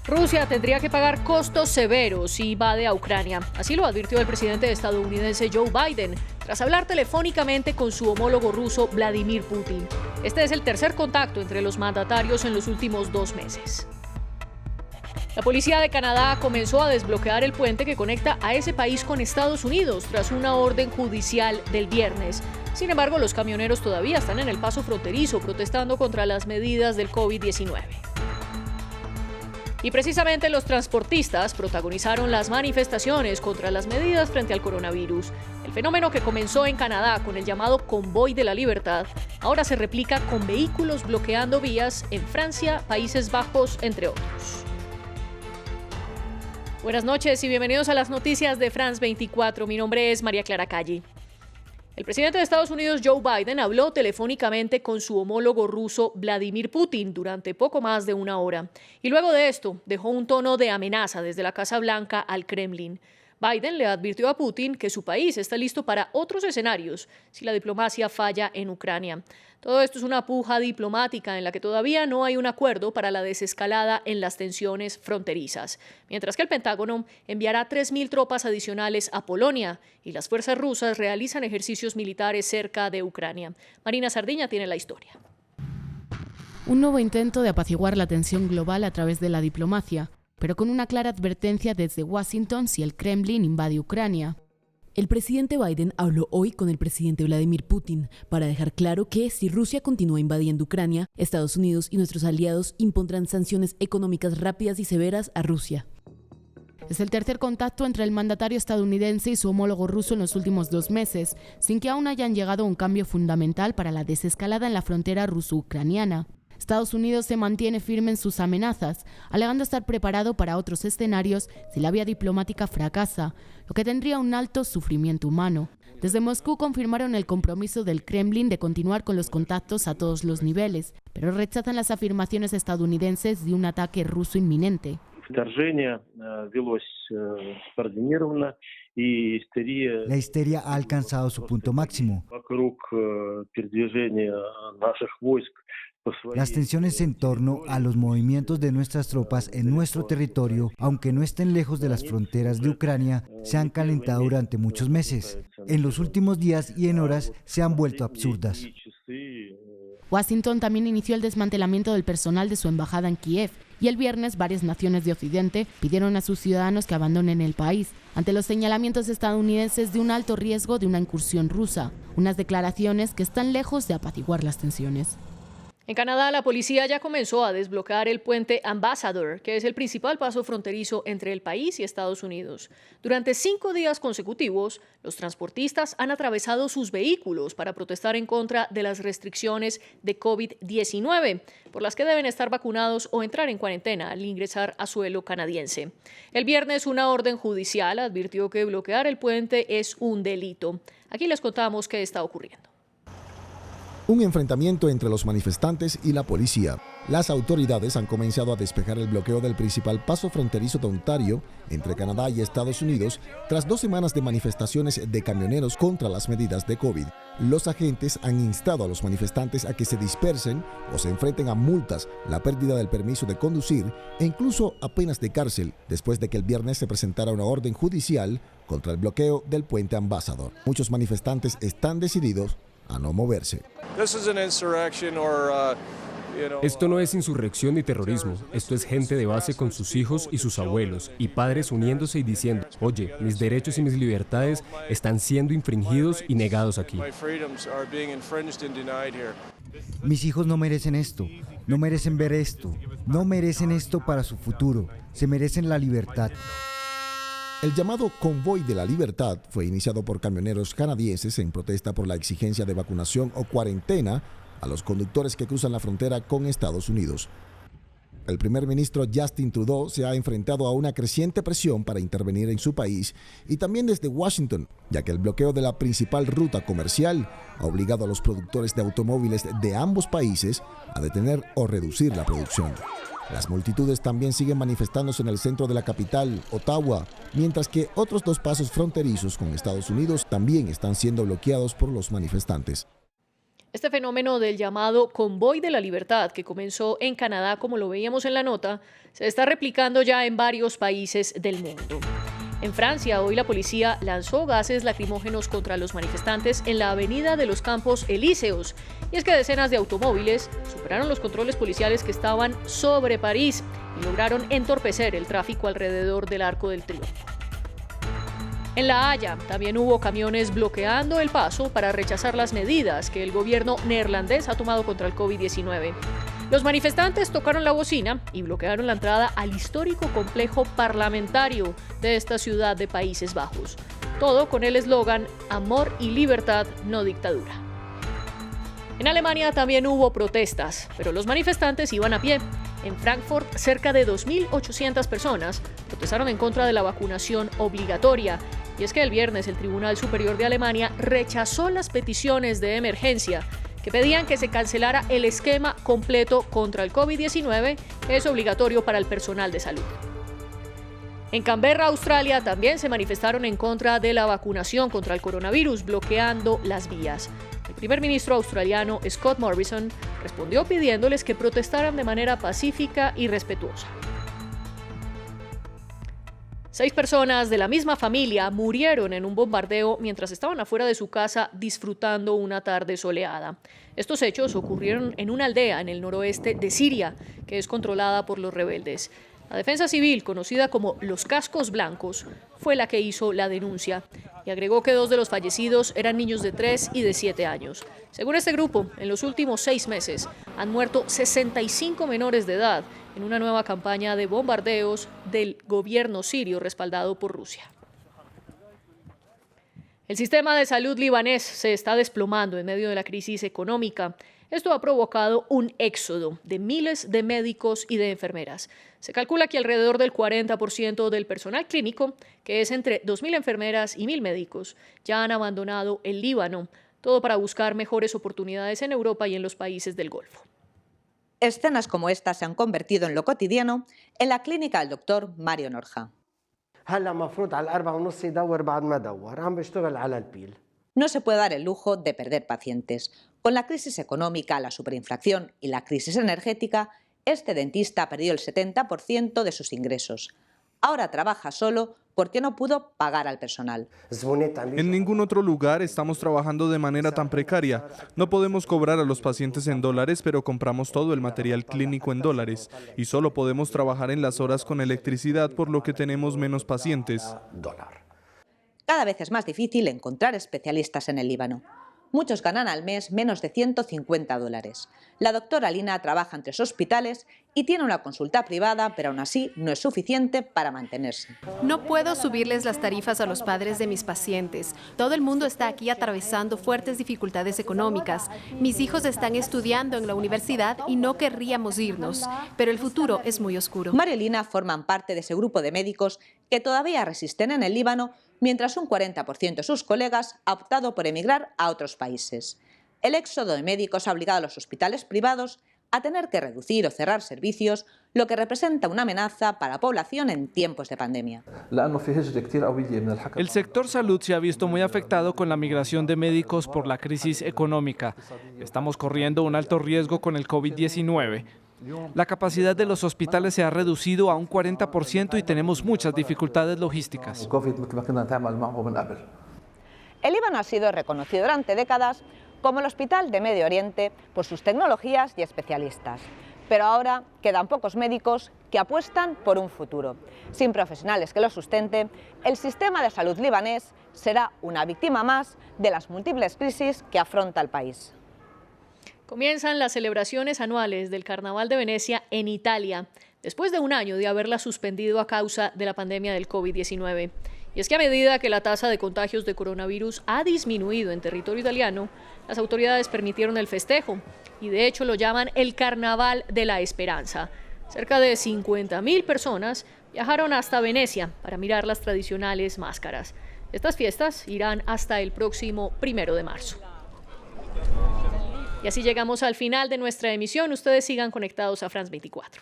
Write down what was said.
Rusia tendría que pagar costos severos si invade a Ucrania. Así lo advirtió el presidente estadounidense Joe Biden, tras hablar telefónicamente con su homólogo ruso Vladimir Putin. Este es el tercer contacto entre los mandatarios en los últimos 2 meses. La policía de Canadá comenzó a desbloquear el puente que conecta a ese país con Estados Unidos tras una orden judicial del viernes. Sin embargo, los camioneros todavía están en el paso fronterizo protestando contra las medidas del COVID-19. Y precisamente los transportistas protagonizaron las manifestaciones contra las medidas frente al coronavirus. El fenómeno que comenzó en Canadá con el llamado Convoy de la Libertad, ahora se replica con vehículos bloqueando vías en Francia, Países Bajos, entre otros. Buenas noches y bienvenidos a las noticias de France 24. Mi nombre es María Clara Calle. El presidente de Estados Unidos, Joe Biden, habló telefónicamente con su homólogo ruso, Vladimir Putin, durante poco más de 1 hora. Y luego de esto, dejó un tono de amenaza desde la Casa Blanca al Kremlin. Biden le advirtió a Putin que su país está listo para otros escenarios si la diplomacia falla en Ucrania. Todo esto es una puja diplomática en la que todavía no hay un acuerdo para la desescalada en las tensiones fronterizas, mientras que el Pentágono enviará 3.000 tropas adicionales a Polonia y las fuerzas rusas realizan ejercicios militares cerca de Ucrania. Marina Sardiña tiene la historia. Un nuevo intento de apaciguar la tensión global a través de la diplomacia, pero con una clara advertencia desde Washington si el Kremlin invade Ucrania. El presidente Biden habló hoy con el presidente Vladimir Putin para dejar claro que si Rusia continúa invadiendo Ucrania, Estados Unidos y nuestros aliados impondrán sanciones económicas rápidas y severas a Rusia. Es el tercer contacto entre el mandatario estadounidense y su homólogo ruso en los últimos 2 meses, sin que aún hayan llegado a un cambio fundamental para la desescalada en la frontera ruso-ucraniana. Estados Unidos se mantiene firme en sus amenazas, alegando estar preparado para otros escenarios si la vía diplomática fracasa, lo que tendría un alto sufrimiento humano. Desde Moscú confirmaron el compromiso del Kremlin de continuar con los contactos a todos los niveles, pero rechazan las afirmaciones estadounidenses de un ataque ruso inminente. La histeria ha alcanzado su punto máximo. Las tensiones en torno a los movimientos de nuestras tropas en nuestro territorio, aunque no estén lejos de las fronteras de Ucrania, se han calentado durante muchos meses. En los últimos días y en horas se han vuelto absurdas. Washington también inició el desmantelamiento del personal de su embajada en Kiev, y el viernes varias naciones de Occidente pidieron a sus ciudadanos que abandonen el país, ante los señalamientos estadounidenses de un alto riesgo de una incursión rusa, unas declaraciones que están lejos de apaciguar las tensiones. En Canadá, la policía ya comenzó a desbloquear el puente Ambassador, que es el principal paso fronterizo entre el país y Estados Unidos. Durante 5 días consecutivos, los transportistas han atravesado sus vehículos para protestar en contra de las restricciones de COVID-19, por las que deben estar vacunados o entrar en cuarentena al ingresar a suelo canadiense. El viernes, una orden judicial advirtió que bloquear el puente es un delito. Aquí les contamos qué está ocurriendo. Un enfrentamiento entre los manifestantes y la policía. Las autoridades han comenzado a despejar el bloqueo del principal paso fronterizo de Ontario entre Canadá y Estados Unidos tras 2 semanas de manifestaciones de camioneros contra las medidas de COVID. Los agentes han instado a los manifestantes a que se dispersen o se enfrenten a multas, la pérdida del permiso de conducir e incluso a penas de cárcel después de que el viernes se presentara una orden judicial contra el bloqueo del puente Ambassador. Muchos manifestantes están decididos a no moverse. Esto no es insurrección ni terrorismo, esto es gente de base con sus hijos y sus abuelos y padres uniéndose y diciendo, oye, mis derechos y mis libertades están siendo infringidos y negados aquí. Mis hijos no merecen esto, no merecen ver esto, no merecen esto para su futuro, se merecen la libertad. El llamado Convoy de la Libertad fue iniciado por camioneros canadienses en protesta por la exigencia de vacunación o cuarentena a los conductores que cruzan la frontera con Estados Unidos. El primer ministro Justin Trudeau se ha enfrentado a una creciente presión para intervenir en su país y también desde Washington, ya que el bloqueo de la principal ruta comercial ha obligado a los productores de automóviles de ambos países a detener o reducir la producción. Las multitudes también siguen manifestándose en el centro de la capital, Ottawa, mientras que otros 2 pasos fronterizos con Estados Unidos también están siendo bloqueados por los manifestantes. Este fenómeno del llamado Convoy de la Libertad, que comenzó en Canadá, como lo veíamos en la nota, se está replicando ya en varios países del mundo. En Francia, hoy la policía lanzó gases lacrimógenos contra los manifestantes en la avenida de los Campos Elíseos. Y es que decenas de automóviles superaron los controles policiales que estaban sobre París y lograron entorpecer el tráfico alrededor del Arco del Triunfo. En La Haya también hubo camiones bloqueando el paso para rechazar las medidas que el gobierno neerlandés ha tomado contra el COVID-19. Los manifestantes tocaron la bocina y bloquearon la entrada al histórico complejo parlamentario de esta ciudad de Países Bajos. Todo con el eslogan Amor y libertad, no dictadura. En Alemania también hubo protestas, pero los manifestantes iban a pie. En Frankfurt, cerca de 2.800 personas protestaron en contra de la vacunación obligatoria. Y es que el viernes el Tribunal Superior de Alemania rechazó las peticiones de emergencia que pedían que se cancelara el esquema completo contra el COVID-19, que es obligatorio para el personal de salud. En Canberra, Australia, también se manifestaron en contra de la vacunación contra el coronavirus, bloqueando las vías. El primer ministro australiano, Scott Morrison, respondió pidiéndoles que protestaran de manera pacífica y respetuosa. 6 personas de la misma familia murieron en un bombardeo mientras estaban afuera de su casa disfrutando una tarde soleada. Estos hechos ocurrieron en una aldea en el noroeste de Siria, que es controlada por los rebeldes. La defensa civil, conocida como los Cascos Blancos, fue la que hizo la denuncia y agregó que 2 de los fallecidos eran niños de 3 y de 7 años. Según este grupo, en los últimos 6 meses han muerto 65 menores de edad en una nueva campaña de bombardeos del gobierno sirio respaldado por Rusia. El sistema de salud libanés se está desplomando en medio de la crisis económica. Esto ha provocado un éxodo de miles de médicos y de enfermeras. Se calcula que alrededor del 40% del personal clínico, que es entre 2.000 enfermeras y 1.000 médicos, ya han abandonado el Líbano, todo para buscar mejores oportunidades en Europa y en los países del Golfo. Escenas como esta se han convertido en lo cotidiano en la clínica del doctor Mario Norja. No se puede dar el lujo de perder pacientes. Con la crisis económica, la superinflación y la crisis energética, este dentista ha perdido el 70% de sus ingresos. Ahora trabaja solo porque no pudo pagar al personal. En ningún otro lugar estamos trabajando de manera tan precaria. No podemos cobrar a los pacientes en dólares, pero compramos todo el material clínico en dólares. Y solo podemos trabajar en las horas con electricidad, por lo que tenemos menos pacientes. Cada vez es más difícil encontrar especialistas en el Líbano. Muchos ganan al mes menos de $150. La doctora Lina trabaja en 3 hospitales y tiene una consulta privada, pero aún así no es suficiente para mantenerse. No puedo subirles las tarifas a los padres de mis pacientes. Todo el mundo está aquí atravesando fuertes dificultades económicas. Mis hijos están estudiando en la universidad y no querríamos irnos, pero el futuro es muy oscuro. Mario y Lina forman parte de ese grupo de médicos que todavía resisten en el Líbano, mientras un 40% de sus colegas ha optado por emigrar a otros países. El éxodo de médicos ha obligado a los hospitales privados a tener que reducir o cerrar servicios, lo que representa una amenaza para la población en tiempos de pandemia. El sector salud se ha visto muy afectado con la migración de médicos por la crisis económica. Estamos corriendo un alto riesgo con el COVID-19. La capacidad de los hospitales se ha reducido a un 40% y tenemos muchas dificultades logísticas. El Líbano ha sido reconocido durante décadas como el hospital de Medio Oriente por sus tecnologías y especialistas. Pero ahora quedan pocos médicos que apuestan por un futuro. Sin profesionales que lo sustenten, el sistema de salud libanés será una víctima más de las múltiples crisis que afronta el país. Comienzan las celebraciones anuales del Carnaval de Venecia en Italia, después de un año de haberla suspendido a causa de la pandemia del COVID-19. Y es que a medida que la tasa de contagios de coronavirus ha disminuido en territorio italiano, las autoridades permitieron el festejo y de hecho lo llaman el Carnaval de la Esperanza. Cerca de 50.000 personas viajaron hasta Venecia para mirar las tradicionales máscaras. Estas fiestas irán hasta el próximo 1 de marzo. Y así llegamos al final de nuestra emisión. Ustedes sigan conectados a France 24.